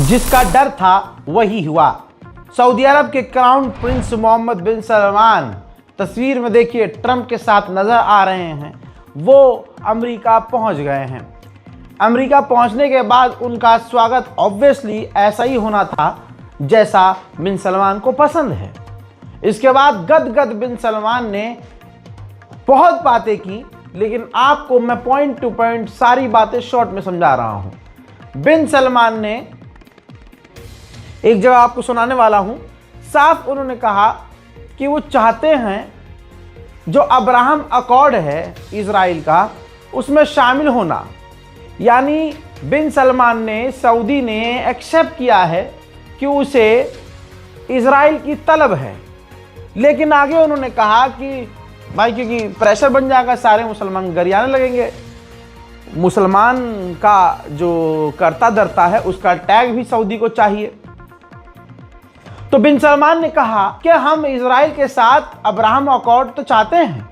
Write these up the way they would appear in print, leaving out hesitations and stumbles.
जिसका डर था वही हुआ। सऊदी अरब के क्राउन प्रिंस मोहम्मद बिन सलमान तस्वीर में देखिए ट्रंप के साथ नजर आ रहे हैं। वो अमेरिका पहुंच गए हैं। अमेरिका पहुंचने के बाद उनका स्वागत ऑब्वियसली ऐसा ही होना था जैसा बिन सलमान को पसंद है। इसके बाद गदगद बिन सलमान ने बहुत बातें की, लेकिन आपको मैं पॉइंट टू पॉइंट सारी बातें शॉर्ट में समझा रहा हूं। बिन सलमान ने एक जगह आपको सुनाने वाला हूं, साफ उन्होंने कहा कि वो चाहते हैं जो अब्राहम अकॉर्ड है इजराइल का, उसमें शामिल होना। यानी बिन सलमान ने, सऊदी ने एक्सेप्ट किया है कि उसे इजराइल की तलब है। लेकिन आगे उन्होंने कहा कि भाई क्योंकि प्रेशर बन जाएगा, सारे मुसलमान गरियाने लगेंगे, मुसलमान का जो करता धरता है उसका टैग भी सऊदी को चाहिए। तो बिन सलमान ने कहा कि हम इजराइल के साथ अब्राहम अकॉर्ड तो चाहते हैं,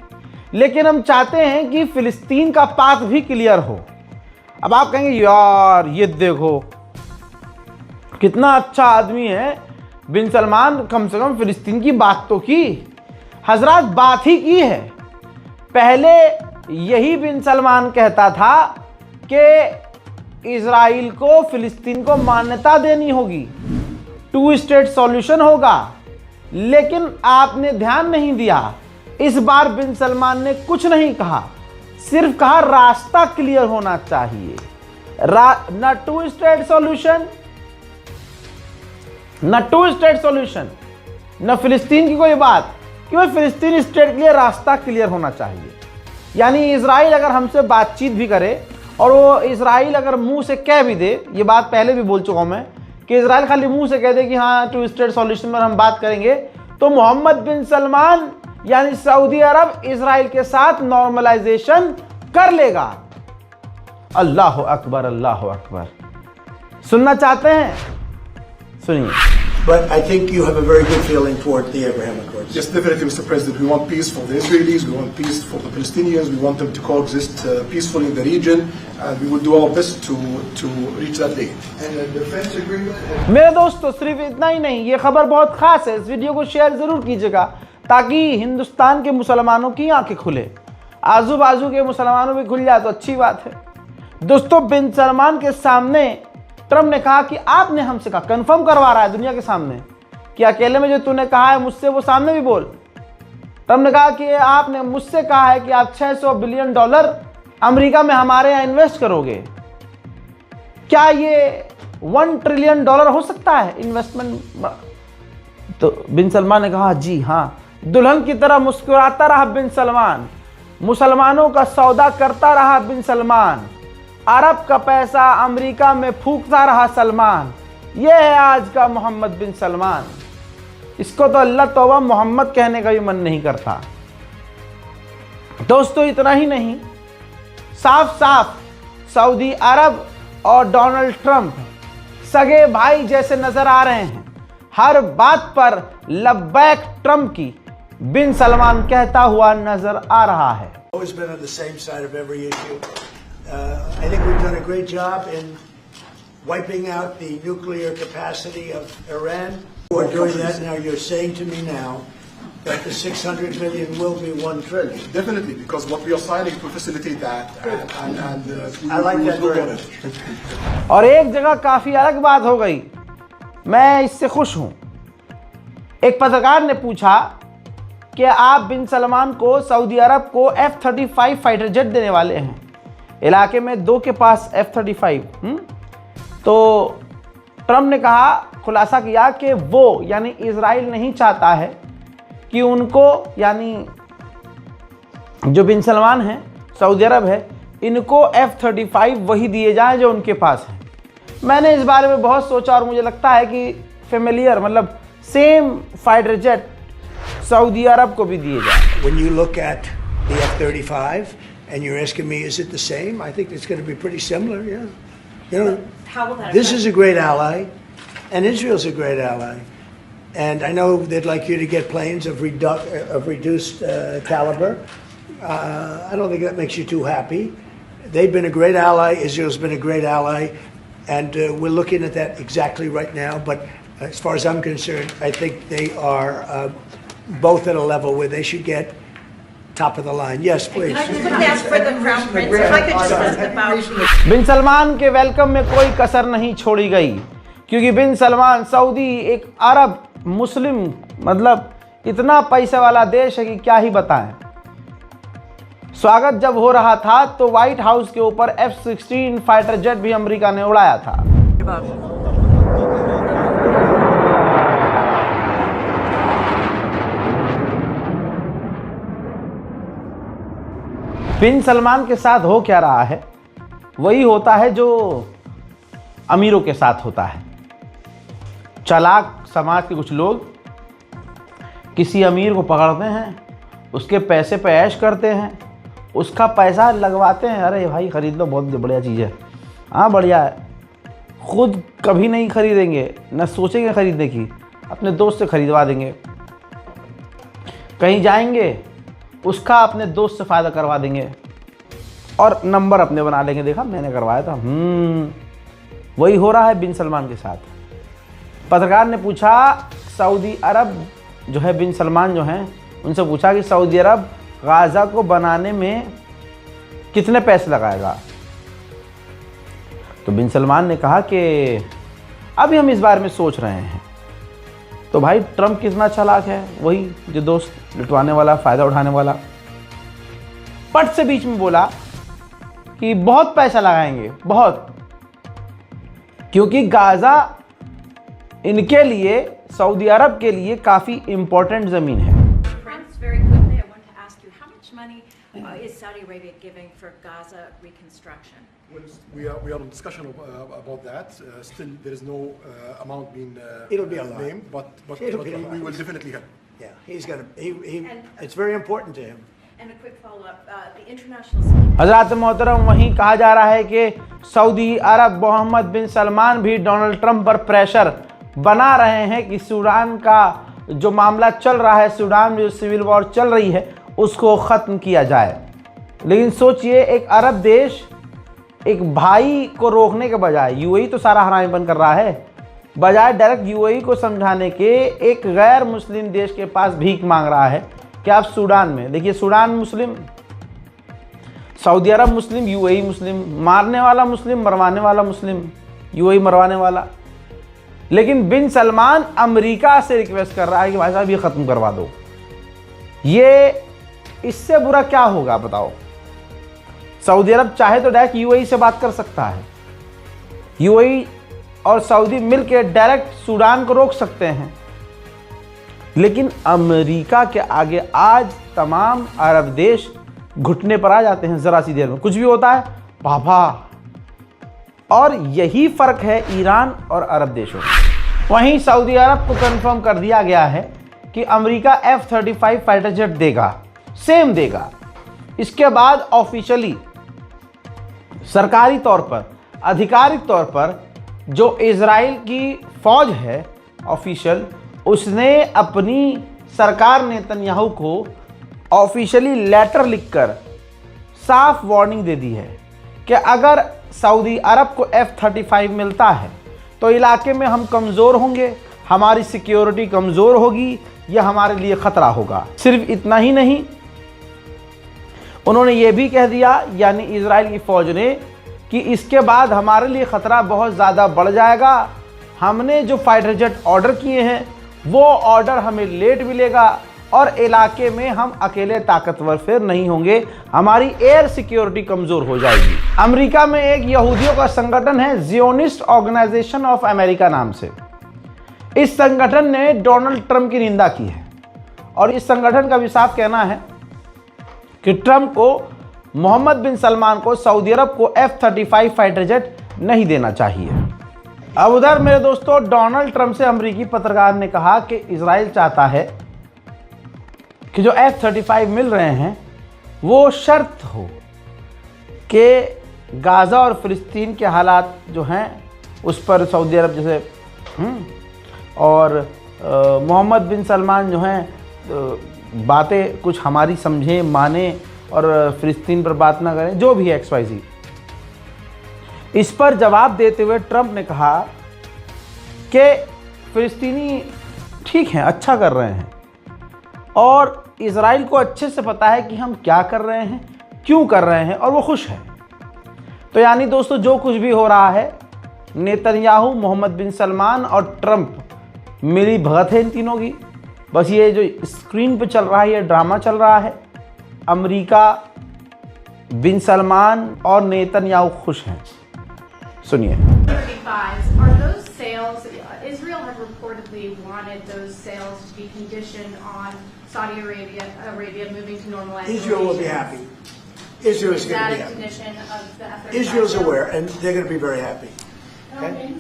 लेकिन हम चाहते हैं कि फिलिस्तीन का पाथ भी क्लियर हो। अब आप कहेंगे यार ये देखो कितना अच्छा आदमी है बिन सलमान, कम से कम फिलिस्तीन की बात तो की। हजरत बात ही की है। पहले यही बिन सलमान कहता था कि इजराइल को, फिलिस्तीन को मान्यता देनी होगी, 2 स्टेट सॉल्यूशन होगा, लेकिन आपने ध्यान नहीं दिया। इस बार बिन सलमान ने कुछ नहीं कहा, सिर्फ कहा रास्ता क्लियर होना चाहिए। ना 2 स्टेट सॉल्यूशन, ना 2 स्टेट सॉल्यूशन, ना फिलिस्तीन की कोई बात, क्यों फिलिस्तीन स्टेट के लिए रास्ता क्लियर होना चाहिए। यानी इजराइल अगर हमसे बातचीत भी करे और वो इजराइल अगर मुंह से कह भी दे, ये बात पहले भी बोल चुका हूं मैं, कि इजराइल खाली मुंह से कह दे कि हाँ 2 स्टेट सॉल्यूशन पर हम बात करेंगे, तो मोहम्मद बिन सलमान यानी सऊदी अरब इजराइल के साथ नॉर्मलाइजेशन कर लेगा। अल्लाह अकबर, अल्लाह अकबर। सुनना चाहते हैं? सुनिए। But I think you have a very good feeling toward the Abraham Accords. Yes, definitely, Mr. President. We want peace for the Israelis, we want peace for the Palestinians, we want them to coexist peacefully in the region, and we will do our best to reach that day. And the defense agreement... मेरे दोस्तों सिर्फ इतना ही नहीं, ये खबर बहुत खास है, इस वीडियो को शेयर जरूर कीजिएगा ताकि हिंदुस्तान के मुसलमानों की आंखें खुले, आजू बाजू के मुसलमानों भी खुल जाए तो अच्छी बात है। दोस्तों बिन सलमान के सामने ट्रंप ने कहा कि आपने हमसे कहा, कंफर्म करवा रहा है दुनिया के सामने कि अकेले में जो तूने कहा है मुझसे वो सामने भी बोल। ट्रंप ने कहा कि आपने मुझसे कहा है कि आप $600 बिलियन अमेरिका में हमारे यहाँ इन्वेस्ट करोगे। क्या ये $1 ट्रिलियन हो सकता है इन्वेस्टमेंट? तो बिन सलमान ने कहा जी हाँ। दुल्हन की तरह मुस्कुराता रहा बिन सलमान, मुसलमानों का सौदा करता रहा बिन सलमान, अरब का पैसा अमेरिका में फूंकता रहा सलमान। यह है आज का मोहम्मद बिन सलमान। इसको तो अल्लाह तौबा मोहम्मद कहने का भी मन नहीं करता। दोस्तों इतना ही नहीं, साफ साफ सऊदी अरब और डोनाल्ड ट्रंप सगे भाई जैसे नजर आ रहे हैं। हर बात पर लब्बैक ट्रंप की बिन सलमान कहता हुआ नजर आ रहा है। Always been on the same side of every issue. I think we've done a great job in wiping out the nuclear capacity of Iran. We're doing that now. You're saying to me now that the 600 million will be 1 trillion. Definitely, because what we are signing to facilitate that, and I like that very on much. it. और एक जगह काफी अलग बात हो गई, मैं इससे खुश हूं। एक पत्रकार ने पूछा कि आप बिन सलमान को, सऊदी अरब को F-35 फाइटर जेट देने वाले हैं, इलाके में 2 के पास F-35। तो ट्रंप ने कहा, खुलासा किया कि वो यानी इजराइल नहीं चाहता है कि उनको, यानी जो बिन सलमान है, सऊदी अरब है, इनको F-35 वही दिए जाएं जो उनके पास है। मैंने इस बारे में बहुत सोचा और मुझे लगता है कि फेमिलियर मतलब सेम फाइटर जेट सऊदी अरब को भी दिए जाए। When you look at the F-35 and you're asking me, is it the same? I think it's going to be pretty similar, yeah. You know, How will that this affect? is a great ally, and Israel's a great ally. And I know they'd like you to get planes of reduced caliber. I don't think that makes you too happy. They've been a great ally. Israel's been a great ally. and we're looking at that exactly right now. But as far as I'm concerned, I think they are both at a level where they should get top of the line. Yes, please. Can I just quickly ask for the Crown Prince? If I could just ask about बिन सलमान के welcome में कोई कसर नहीं छोड़ी गई, क्योंकि बिन Salman Saudi एक अरब मुस्लिम मतलब इतना पैसे वाला देश है कि क्या ही बताएं। स्वागत जब हो रहा था तो व्हाइट हाउस के ऊपर F-16 फाइटर जेट भी अमेरिका ने उड़ाया था। बिन सलमान के साथ हो क्या रहा है, वही होता है जो अमीरों के साथ होता है। चालाक समाज के कुछ लोग किसी अमीर को पकड़ते हैं, उसके पैसे पे ऐश करते हैं, उसका पैसा लगवाते हैं। अरे भाई खरीद लो, बहुत बढ़िया चीज़ है, हाँ बढ़िया है। खुद कभी नहीं खरीदेंगे, न सोचेंगे खरीदने की, अपने दोस्त से खरीदवा देंगे। कहीं जाएंगे, उसका अपने दोस्त से फ़ायदा करवा देंगे और नंबर अपने बना लेंगे, देखा मैंने करवाया था। वही हो रहा है बिन सलमान के साथ। पत्रकार ने पूछा, सऊदी अरब जो है, बिन सलमान जो हैं उनसे पूछा कि सऊदी अरब गाज़ा को बनाने में कितने पैसे लगाएगा। तो बिन सलमान ने कहा कि अभी हम इस बारे में सोच रहे हैं। तो भाई ट्रम्प कितना चालाक है, वही जो दोस्त लुटवाने वाला, फ़ायदा उठाने वाला, पट से बीच में बोला कि बहुत पैसा लगाएंगे, बहुत, क्योंकि गाज़ा इनके लिए, सऊदी अरब के लिए काफ़ी इम्पोर्टेंट ज़मीन है। Prince, very quickly, I want to ask you, how much money is Saudi Arabia giving for Gaza reconstruction? Well, we are in discussion about that. Still, there is no amount being It'll be a lot. named, but It'll be a we lot. will definitely help. Yeah, he's gonna. It's very important to him. And a quick follow-up, the international... हज़रात मोहतरम, वहीं कहा जा रहा है कि Saudi अरब मोहम्मद बिन सलमान भी Donald Trump पर pressure बना रहे हैं कि सूडान का जो मामला चल रहा है, सूडान में जो सिविल वॉर चल रही है, उसको ख़त्म किया जाए। लेकिन सोचिए, एक अरब देश एक भाई को रोकने के बजाय, यूएई तो सारा हरामी बन कर रहा है, बजाय डायरेक्ट यूएई को समझाने के एक गैर मुस्लिम देश के पास भीख मांग रहा है कि आप सूडान में देखिए, सूडान मुस्लिम, सऊदी अरब मुस्लिम, यूएई मुस्लिम, मारने वाला मुस्लिम, मरवाने वाला मुस्लिम, यूएई मरवाने वाला। लेकिन बिन सलमान अमेरिका से रिक्वेस्ट कर रहा है कि भाई साहब ये ख़त्म करवा दो। ये इससे बुरा क्या होगा बताओ। सऊदी अरब चाहे तो डायरेक्ट यूएई से बात कर सकता है, यूएई और सऊदी मिलकर डायरेक्ट सूडान को रोक सकते हैं। लेकिन अमेरिका के आगे आज तमाम अरब देश घुटने पर आ जाते हैं, ज़रा सी देर में कुछ भी होता है पापा। और यही फ़र्क है ईरान और अरब देशों में। वहीं सऊदी अरब को कंफर्म कर दिया गया है कि अमेरिका F-35 फाइटर जेट देगा, सेम देगा। इसके बाद ऑफिशियली, सरकारी तौर पर, आधिकारिक तौर पर जो इजराइल की फ़ौज है ऑफिशियल, उसने अपनी सरकार नेतन्याहू को ऑफिशियली लेटर लिखकर साफ वार्निंग दे दी है कि अगर सऊदी अरब को F-35 मिलता है तो इलाके में हम कमज़ोर होंगे, हमारी सिक्योरिटी कमज़ोर होगी, यह हमारे लिए ख़तरा होगा। सिर्फ इतना ही नहीं, उन्होंने ये भी कह दिया, यानी इजराइल की फ़ौज ने, कि इसके बाद हमारे लिए ख़तरा बहुत ज़्यादा बढ़ जाएगा। हमने जो फाइटर जेट ऑर्डर किए हैं वो ऑर्डर हमें लेट मिलेगा और इलाके में हम अकेले ताकतवर फिर नहीं होंगे, हमारी एयर सिक्योरिटी कमज़ोर हो जाएगी। अमेरिका में एक यहूदियों का संगठन है, ज़ियोनिस्ट ऑर्गेनाइजेशन ऑफ अमेरिका नाम से। इस संगठन ने डोनाल्ड ट्रंप की निंदा की है और इस संगठन का भी साफ कहना है कि ट्रंप को, मोहम्मद बिन सलमान को, सऊदी अरब को F-35 फाइटर जेट नहीं देना चाहिए। अब उधर मेरे दोस्तों, डोनाल्ड ट्रंप से अमेरिकी पत्रकार ने कहा कि इजराइल चाहता है कि जो F-35 मिल रहे हैं वो शर्त हो कि गाज़ा और फ़िलिस्तीन के हालात जो हैं उस पर सऊदी अरब जैसे और मोहम्मद बिन सलमान जो हैं बातें कुछ हमारी समझें, माने और फ़िलिस्तीन पर बात ना करें, जो भी है XYZ। इस पर जवाब देते हुए ट्रंप ने कहा कि फिलिस्तीनी ठीक हैं, अच्छा कर रहे हैं और इजराइल को अच्छे से पता है कि हम क्या कर रहे हैं, क्यों कर रहे हैं और वो खुश है। तो यानी दोस्तों जो कुछ भी हो रहा है, नेतन्याहू, मोहम्मद बिन सलमान और ट्रंप मिली भगत है इन तीनों की। बस ये जो स्क्रीन पे चल रहा है, ये ड्रामा चल रहा है। अमेरिका, बिन सलमान और नेतन्याहू खुश हैं। सुनिए। 35s, are those sales, Israel had reportedly wanted those sales to be conditioned on Saudi Arabia moving to normalized Israel will be happy. Israel is Is going that to a be happy. condition of the F-35? Israel's aware, and they're going to be very happy. Okay?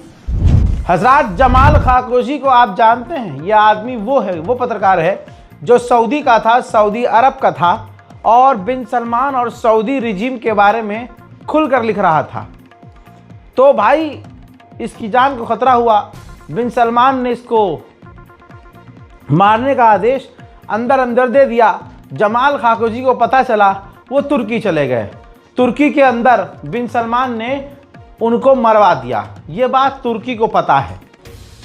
हजरत जमाल खाशोगी को आप जानते हैं, यह आदमी वो है, वो पत्रकार है जो सऊदी का था, सऊदी अरब का था और बिन सलमान और सऊदी रिजीम के बारे में खुलकर लिख रहा था। तो भाई इसकी जान को खतरा हुआ, बिन सलमान ने इसको मारने का आदेश अंदर अंदर दे दिया। जमाल खाशोगी को पता चला, वो तुर्की चले गए। तुर्की के अंदर बिन सलमान ने उनको मरवा दिया। ये बात तुर्की को पता है।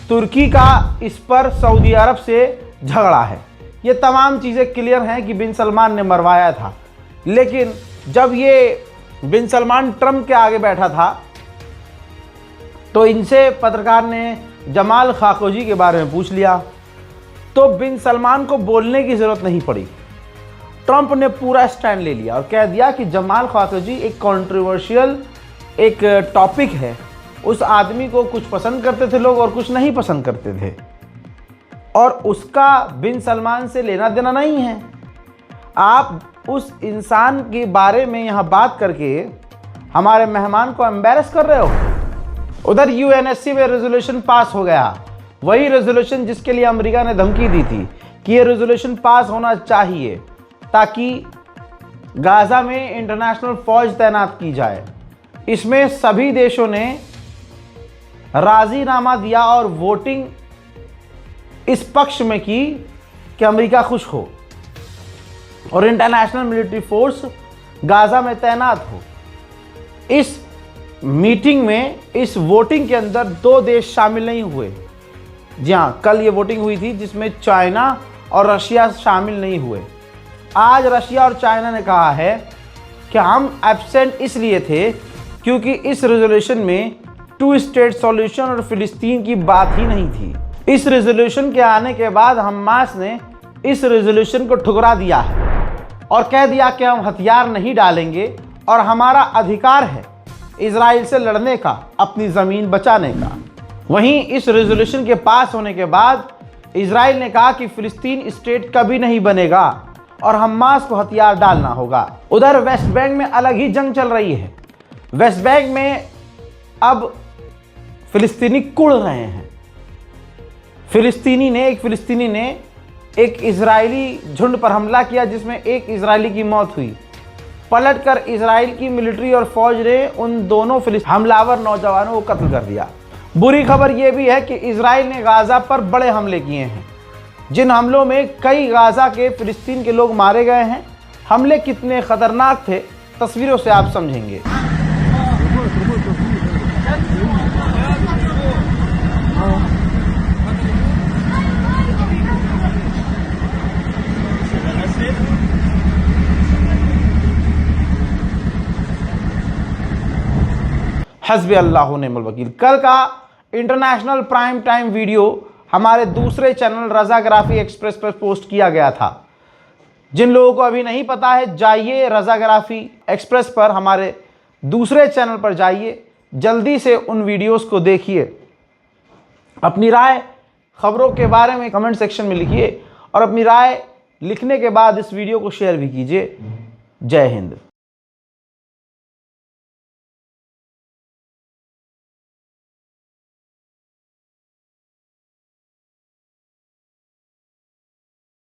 तुर्की का इस पर सऊदी अरब से झगड़ा है। ये तमाम चीज़ें क्लियर हैं कि बिन सलमान ने मरवाया था। लेकिन जब ये बिन सलमान ट्रंप के आगे बैठा था तो इनसे पत्रकार ने जमाल खाशोगी के बारे में पूछ लिया, तो बिन सलमान को बोलने की ज़रूरत नहीं पड़ी। ट्रंप ने पूरा स्टैंड ले लिया और कह दिया कि जमाल खाशोगी एक कंट्रोवर्शियल एक टॉपिक है। उस आदमी को कुछ पसंद करते थे लोग और कुछ नहीं पसंद करते थे और उसका बिन सलमान से लेना देना नहीं है। आप उस इंसान के बारे में यहाँ बात करके हमारे मेहमान को एम्बैरस कर रहे हो। उधर यूएनएससी में रेजोल्यूशन पास हो गया, वही रेजोल्यूशन जिसके लिए अमेरिका ने धमकी दी थी कि ये रेजोल्यूशन पास होना चाहिए ताकि गाज़ा में इंटरनेशनल फौज तैनात की जाए। इसमें सभी देशों ने राजीनामा दिया और वोटिंग इस पक्ष में की कि अमेरिका खुश हो और इंटरनेशनल मिलिट्री फोर्स गाज़ा में तैनात हो। इस मीटिंग में, इस वोटिंग के अंदर दो देश शामिल नहीं हुए। जी हाँ, कल ये वोटिंग हुई थी जिसमें चाइना और रशिया शामिल नहीं हुए। आज रशिया और चाइना ने कहा है कि हम एब्सेंट इसलिए थे क्योंकि इस रेजोल्यूशन में 2 स्टेट सॉल्यूशन और फिलिस्तीन की बात ही नहीं थी। इस रेजोल्यूशन के आने के बाद हमास ने इस रेजोल्यूशन को ठुकरा दिया है और कह दिया कि हम हथियार नहीं डालेंगे और हमारा अधिकार है इजराइल से लड़ने का, अपनी ज़मीन बचाने का। वहीं इस रेजोल्यूशन के पास होने के बाद इजराइल ने कहा कि फिलिस्तीन स्टेट कभी नहीं बनेगा और हमास को हथियार डालना होगा। उधर वेस्ट बैंक में अलग ही जंग चल रही है। वेस्ट बैंक में अब फिलिस्तीनी कुड़ रहे हैं। एक फिलिस्तीनी ने एक इजरायली झुंड पर हमला किया जिसमें एक इजरायली की मौत हुई। पलटकर इजराइल की मिलिट्री और फौज ने उन दोनों हमलावर नौजवानों को कत्ल कर दिया। बुरी खबर यह भी है कि इजराइल ने गाज़ा पर बड़े हमले किए हैं, जिन हमलों में कई गाज़ा के फिलिस्तीन के लोग मारे गए हैं। हमले कितने खतरनाक थे, तस्वीरों से आप समझेंगे। हस्बी अल्लाह व निअमल वकील। कल का इंटरनेशनल प्राइम टाइम वीडियो हमारे दूसरे चैनल रज़ाग्राफी एक्सप्रेस पर पोस्ट किया गया था। जिन लोगों को अभी नहीं पता है, जाइए रज़ाग्राफी एक्सप्रेस पर, हमारे दूसरे चैनल पर जाइए, जल्दी से उन वीडियोस को देखिए। अपनी राय खबरों के बारे में कमेंट सेक्शन में लिखिए और अपनी राय लिखने के बाद इस वीडियो को शेयर भी कीजिए। जय हिंद।